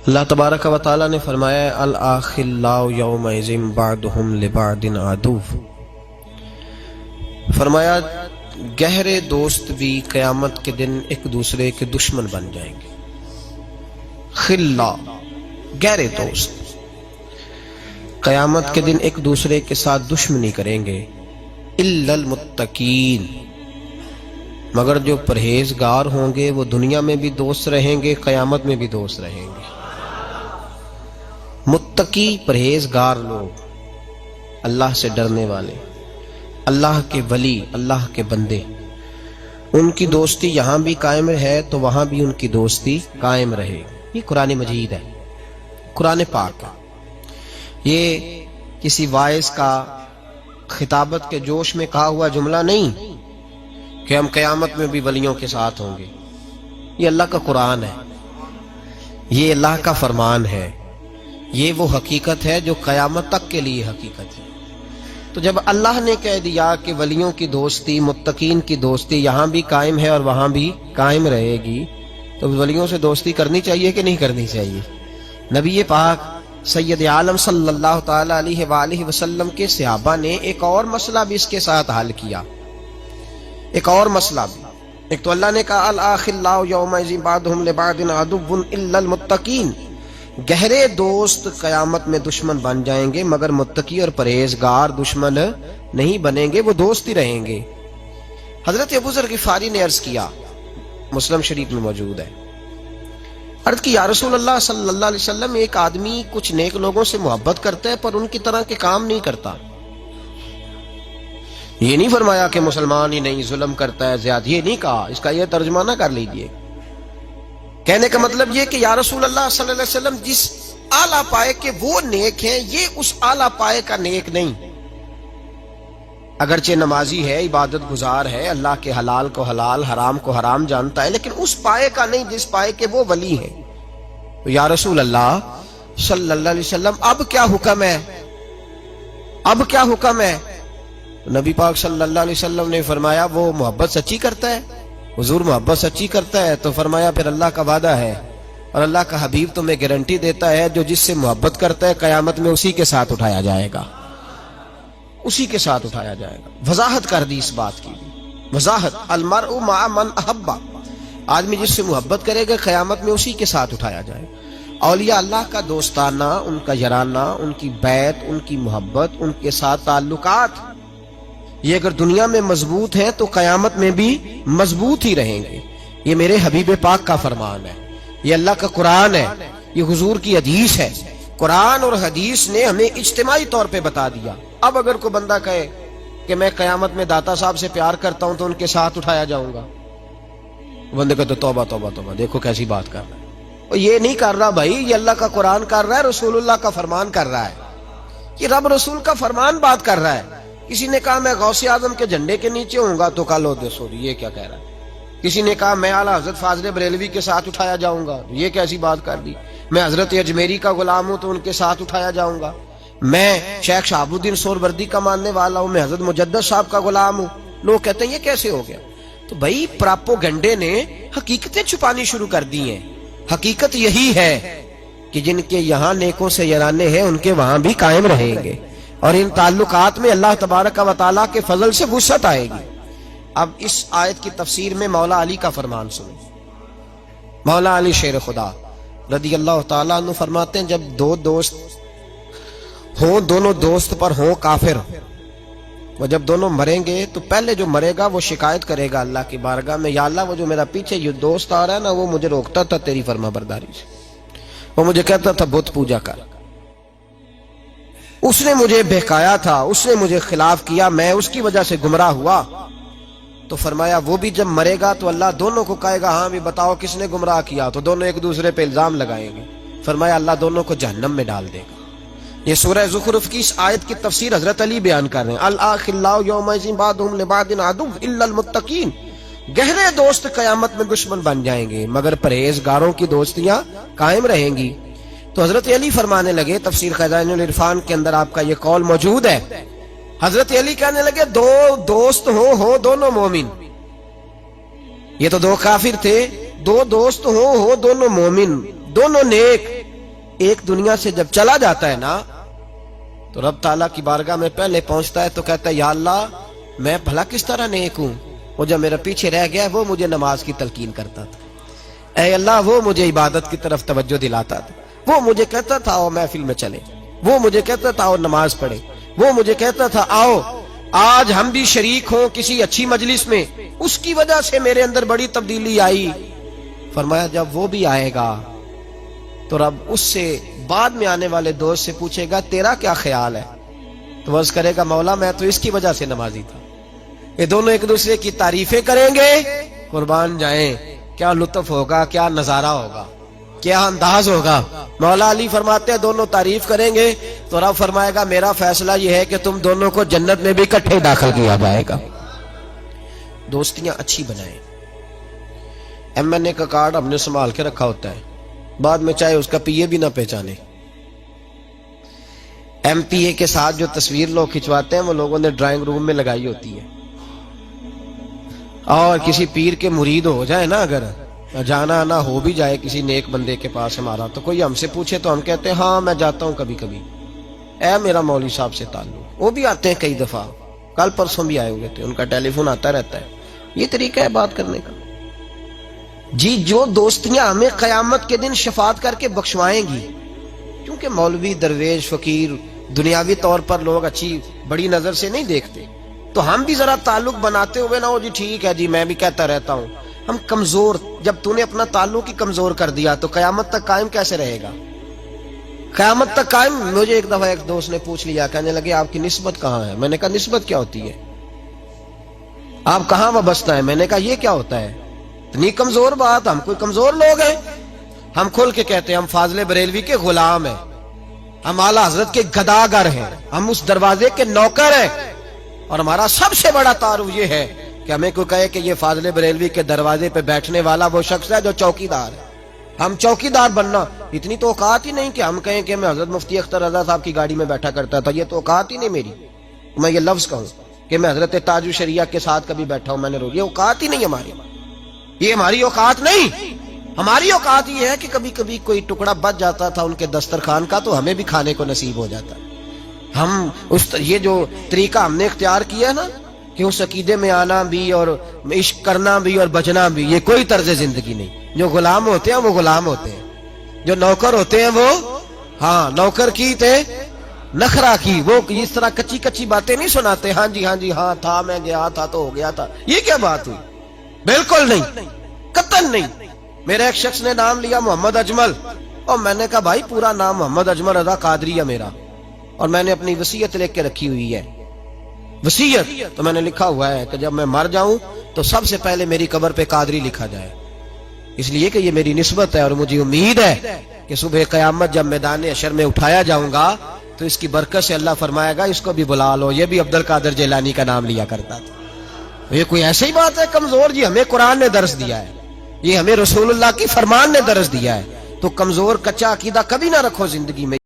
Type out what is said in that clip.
اللہ تبارک و تعالیٰ نے فرمایا الاخلاء یومئذ بعضهم لبعض عدو، فرمایا گہرے دوست بھی قیامت کے دن ایک دوسرے کے دشمن بن جائیں گے۔ خلا گہرے دوست قیامت کے دن ایک دوسرے کے ساتھ دشمنی کریں گے، الا المتقین، مگر جو پرہیزگار ہوں گے وہ دنیا میں بھی دوست رہیں گے، قیامت میں بھی دوست رہیں گے۔ متقی پرہیزگار لوگ، اللہ سے ڈرنے والے، اللہ کے ولی، اللہ کے بندے، ان کی دوستی یہاں بھی قائم ہے تو وہاں بھی ان کی دوستی قائم رہے۔ یہ قرآن مجید ہے، قرآن پاک ہے، یہ کسی وائس کا خطابت کے جوش میں کہا ہوا جملہ نہیں کہ ہم قیامت میں بھی ولیوں کے ساتھ ہوں گے۔ یہ اللہ کا قرآن ہے، یہ اللہ کا فرمان ہے، یہ وہ حقیقت ہے جو قیامت تک کے لیے حقیقت ہے۔ تو جب اللہ نے کہہ دیا کہ ولیوں کی دوستی، متقین کی دوستی یہاں بھی قائم ہے اور وہاں بھی قائم رہے گی، تو ولیوں سے دوستی کرنی چاہیے کہ نہیں کرنی چاہیے؟ نبی پاک سید عالم صلی اللہ تعالی علیہ وآلہ وسلم کے صحابہ نے ایک اور مسئلہ بھی اس کے ساتھ حل کیا، ایک اور مسئلہ بھی۔ ایک تو اللہ نے کہا الاخلاء یومئذ بعضهم لبعض عدو الا المتقین، گہرے دوست قیامت میں دشمن بن جائیں گے مگر متقی اور پرہیزگار دشمن نہیں بنیں گے، وہ دوست ہی رہیں گے۔ حضرت ابو ذر غفاری نے عرض کیا، مسلم شریف میں موجود ہے، عرض کی یا رسول اللہ صلی اللہ علیہ وسلم، ایک آدمی کچھ نیک لوگوں سے محبت کرتا ہے پر ان کی طرح کے کام نہیں کرتا۔ یہ نہیں فرمایا کہ مسلمان ہی نہیں، ظلم کرتا ہے، زیادہ، یہ نہیں کہا، اس کا یہ ترجمہ نہ کر لیجئے۔ کہنے کا مطلب یہ کہ یا رسول اللہ صلی اللہ علیہ وسلم، جس اعلیٰ پائے کے وہ نیک ہیں، یہ اس اعلیٰ پائے کا نیک نہیں۔ اگرچہ نمازی ہے، عبادت گزار ہے، اللہ کے حلال کو حلال، حرام کو حرام جانتا ہے، لیکن اس پائے کا نہیں جس پائے کے وہ ولی ہیں۔ تو یا رسول اللہ صلی اللہ علیہ وسلم، اب کیا حکم ہے؟ اب کیا حکم ہے؟ نبی پاک صلی اللہ علیہ وسلم نے فرمایا وہ محبت سچی کرتا ہے، حضور محبت سچی کرتا ہے، تو فرمایا پھر اللہ کا وعدہ ہے اور اللہ کا حبیب تمہیں گارنٹی دیتا ہے، جو جس سے محبت کرتا ہے قیامت میں اسی کے ساتھ اٹھایا جائے گا، اسی کے ساتھ اٹھایا جائے گا۔ وضاحت کر دی اس بات کی، وضاحت، المرء مع من احب، آدمی جس سے محبت کرے گا قیامت میں اسی کے ساتھ اٹھایا جائے گا۔ اولیاء اللہ کا دوستانہ، ان کا یارانہ، ان کی بیعت، ان کی محبت، ان کے ساتھ تعلقات، یہ اگر دنیا میں مضبوط ہیں تو قیامت میں بھی مضبوط ہی رہیں گے۔ یہ میرے حبیب پاک کا فرمان ہے، یہ اللہ کا قرآن ہے، یہ حضور کی حدیث ہے۔ قرآن اور حدیث نے ہمیں اجتماعی طور پہ بتا دیا۔ اب اگر کوئی بندہ کہے کہ میں قیامت میں داتا صاحب سے پیار کرتا ہوں تو ان کے ساتھ اٹھایا جاؤں گا، بندے کہتے توبہ توبہ توبہ، دیکھو کیسی بات کر رہا ہے۔ اور یہ نہیں کر رہا بھائی، یہ اللہ کا قرآن کر رہا ہے، رسول اللہ کا فرمان کر رہا ہے، یہ رب رسول کا فرمان بات کر رہا ہے۔ کسی نے کہا میں غوث اعظم کے جھنڈے کے نیچے ہوں گا تو کالو دے سوری، یہ کیا کہہ رہا ہے؟ کسی نے کہا میں اعلیٰ حضرت فاضل بریلوی کے ساتھ اٹھایا جاؤں گا، یہ کیسی بات کر دی؟ میں حضرت اجمیری کا غلام ہوں تو ان کے ساتھ اٹھایا جاؤں گا، میں شیخ شہاب الدین سہروردی کا ماننے والا ہوں، میں حضرت مجدد صاحب کا غلام ہوں۔ لوگ کہتے ہیں یہ کیسے ہو گیا؟ تو بھائی پراپوگنڈے نے حقیقتیں چھپانی شروع کر دی ہیں۔ حقیقت یہی ہے کہ جن کے یہاں نیکوں سے یارانے ہیں ان کے وہاں بھی قائم رہیں گے، اور ان تعلقات میں اللہ تبارک و تعالیٰ کے فضل سے وسعت آئے گی۔ اب اس آیت کی تفسیر میں مولا علی کا فرمان سنیں۔ مولا علی شیر خدا رضی اللہ تعالیٰ عنہ فرماتے ہیں جب دو دوست ہوں، دونوں دوست پر ہوں کافر، وہ جب دونوں مریں گے تو پہلے جو مرے گا وہ شکایت کرے گا اللہ کی بارگاہ میں، یا اللہ وہ جو میرا پیچھے یہ دوست آ رہا ہے نا، وہ مجھے روکتا تھا تیری فرما برداری سے، وہ مجھے کہتا تھا بت پوجا کر، اس نے مجھے بہکایا تھا، اس نے مجھے خلاف کیا، میں اس کی وجہ سے گمراہ ہوا۔ تو فرمایا وہ بھی جب مرے گا تو اللہ دونوں کو کہے گا ہاں بھی بتاؤ کس نے گمراہ کیا، تو دونوں ایک دوسرے پہ الزام لگائیں گے۔ فرمایا اللہ دونوں کو جہنم میں ڈال دے گا۔ یہ سورہ زخرف کی اس آیت کی تفسیر حضرت علی بیان کر رہے ہیں، الاخلاء یومئذ بعضهم لبعض عدو الا المتقین، گہرے دوست قیامت میں دشمن بن جائیں گے مگر پرہیزگاروں کی دوستیاں قائم رہیں گی۔ تو حضرت علی فرمانے لگے، تفسیر خزائن العرفان کے اندر آپ کا یہ قول موجود ہے، حضرت علی کہنے لگے دو دوست ہوں دونوں مومن، یہ تو دو کافر تھے، دو دوست ہوں دونوں مومن، دونوں نیک، ایک دنیا سے جب چلا جاتا ہے نا تو رب تعالیٰ کی بارگاہ میں پہلے پہنچتا ہے تو کہتا ہے یا اللہ میں بھلا کس طرح نیک ہوں، وہ جب میرا پیچھے رہ گیا وہ مجھے نماز کی تلقین کرتا تھا، اے اللہ وہ مجھے عبادت کی طرف توجہ دلاتا تھا، وہ مجھے کہتا تھا آؤ محفل میں چلے، وہ مجھے کہتا تھا آؤ نماز پڑھے، وہ مجھے کہتا تھا آؤ آج ہم بھی شریک ہوں کسی اچھی مجلس میں، اس کی وجہ سے میرے اندر بڑی تبدیلی آئی۔ فرمایا جب وہ بھی آئے گا تو رب اس سے بعد میں آنے والے دوست سے پوچھے گا تیرا کیا خیال ہے، تو عرض کرے گا مولا میں تو اس کی وجہ سے نمازی تھا۔ یہ دونوں ایک دوسرے کی تعریفیں کریں گے، قربان جائیں کیا لطف ہوگا، کیا نظارہ ہوگا، کیا انداز ہوگا۔ مولا علی فرماتے ہیں دونوں تعریف کریں گے تو رب فرمائے گا میرا فیصلہ یہ ہے کہ تم دونوں کو جنت میں بھی اکٹھے داخل کیا جائے گا۔ دوستیاں اچھی بنائیں۔ ایم این اے کا کارڈ ہم نے سنبھال کے رکھا ہوتا ہے، بعد میں چاہے اس کا پی اے بھی نہ پہچانے۔ ایم پی اے کے ساتھ جو تصویر لوگ کھنچواتے ہیں وہ لوگوں نے ڈرائنگ روم میں لگائی ہوتی ہے، اور کسی پیر کے مرید ہو جائے نا، اگر جانا نہ ہو بھی جائے کسی نیک بندے کے پاس ہمارا، تو کوئی ہم سے پوچھے تو ہم کہتے ہیں ہاں میں جاتا ہوں کبھی کبھی، اے میرا مولوی صاحب سے تعلق۔ وہ بھی آتے ہیں کئی دفعہ، کل پرسوں بھی آئے ہوئے تھے، ان کا ٹیلی فون آتا رہتا ہے۔ یہ طریقہ ہے بات کرنے کا جی۔ جو دوستیاں ہمیں قیامت کے دن شفاعت کر کے بخشوائیں گی، کیونکہ مولوی درویش فقیر دنیاوی طور پر لوگ اچھی بڑی نظر سے نہیں دیکھتے، تو ہم بھی ذرا تعلق بناتے ہوئے نا وہ جی ٹھیک ہے جی میں بھی کہتا رہتا ہوں، ہم کمزور، جب تو نے اپنا تعلق ہی کمزور کر دیا تو قیامت تک قائم کیسے رہے گا؟ قیامت تک قائم۔ مجھے ایک دفعہ ایک دوست نے پوچھ لیا، کہنے لگے آپ کی نسبت کہاں ہے؟ میں نے کہا نسبت کیا ہوتی ہے، آپ کہاں وابستہ ہیں؟ میں نے کہا یہ کیا ہوتا ہے؟ اتنی کمزور بات، ہم کوئی کمزور لوگ ہیں؟ ہم کھل کے کہتے ہیں ہم فاضل بریلوی کے غلام ہیں، ہم اعلیٰ حضرت کے گداگر ہیں، ہم اس دروازے کے نوکر ہیں، اور ہمارا سب سے بڑا تعارف یہ ہے کہ ہمیں کوئی کہے کہ یہ فاضل بریلوی کے دروازے پہ بیٹھنے والا وہ شخص ہے جو چوکیدار ہے، ہم چوکیدار بننا، اتنی تو اوقات ہی نہیں کہ ہم کہیں کہ میں حضرت مفتی اختر رضا صاحب کی گاڑی میں بیٹھا کرتا تھا، یہ تو اوقات ہی نہیں میری، میں یہ لفظ کہوں کہ میں حضرت تاج الشریعہ کے ساتھ کبھی بیٹھا ہوں میں نے روز، یہ اوقات ہی نہیں ہماری، یہ ہماری اوقات نہیں۔ ہماری اوقات یہ ہے کہ کبھی کبھی کوئی ٹکڑا بچ جاتا تھا ان کے دسترخوان کا تو ہمیں بھی کھانے کو نصیب ہو جاتا۔ ہم یہ جو طریقہ ہم نے اختیار کیا نا کہ اس عقیدے میں آنا بھی اور عشق کرنا بھی اور بچنا بھی، یہ کوئی طرز زندگی نہیں۔ جو غلام ہوتے ہیں وہ غلام ہوتے ہیں، جو نوکر ہوتے ہیں وہ ہاں نوکر کی تھے نخرا کی، وہ اس طرح کچی کچی باتیں نہیں سناتے، ہاں جی ہاں تھا میں گیا تھا تو ہو گیا تھا، یہ کیا بات ہوئی؟ بالکل نہیں، قطعاً نہیں۔ میرا ایک شخص نے نام لیا محمد اجمل، اور میں نے کہا بھائی پورا نام محمد اجمل رضا قادری ہے میرا، اور میں نے اپنی وصیت لکھ کے رکھی ہوئی ہے، وصیت تو میں نے لکھا ہوا ہے کہ جب میں مر جاؤں تو سب سے پہلے میری قبر پہ قادری لکھا جائے، اس لیے کہ یہ میری نسبت ہے، اور مجھے امید ہے کہ صبح قیامت جب میدان حشر میں اٹھایا جاؤں گا تو اس کی برکت سے اللہ فرمائے گا اس کو بھی بلا لو، یہ بھی عبد القادر جیلانی کا نام لیا کرتا تھا۔ یہ کوئی ایسی بات ہے کمزور؟ جی ہمیں قرآن نے درس دیا ہے، یہ ہمیں رسول اللہ کی فرمان نے درس دیا ہے، تو کمزور کچا عقیدہ کبھی نہ رکھو زندگی میں۔